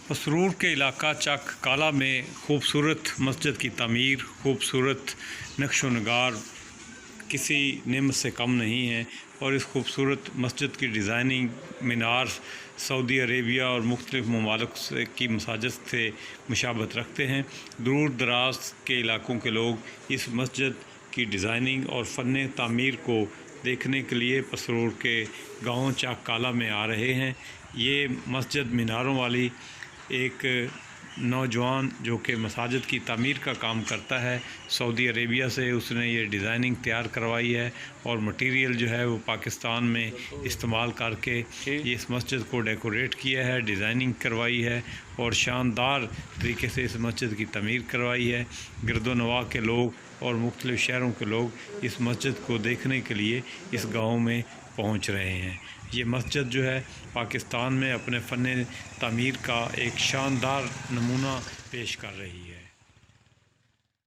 पसरूर के इलाका चक काला में खूबसूरत मस्जिद की तमीर, खूबसूरत नक्श व नगार किसी नेमत से कम नहीं है। और इस खूबसूरत मस्जिद की डिज़ाइनिंग मीनार सऊदी अरेबिया और मुख्तलिफ़ ममालिक की मसाजिद से मुशाबत रखते हैं। दूर दराज के इलाकों के लोग इस मस्जिद की डिज़ाइनिंग और फ़न तामीर को देखने के लिए पसरूर के गाँव चक काला में आ रहे हैं। ये मस्जिद मीनारों वाली एक नौजवान जो कि मसाजिद की तामीर का काम करता है, सऊदी अरेबिया से उसने ये डिज़ाइनिंग तैयार करवाई है और मटेरियल जो है वो पाकिस्तान में इस्तेमाल करके ये इस मस्जिद को डेकोरेट किया है, डिज़ाइनिंग करवाई है और शानदार तरीके से इस मस्जिद की तामीर करवाई है। गिरदो नवा के लोग और मुख्तलिफ़ शहरों के लोग इस मस्जिद को देखने के लिए इस गाँव में पहुँच रहे हैं। ये मस्जिद जो है पाकिस्तान में अपने फ़न तामीर का एक शानदार नमूना पेश कर रही है।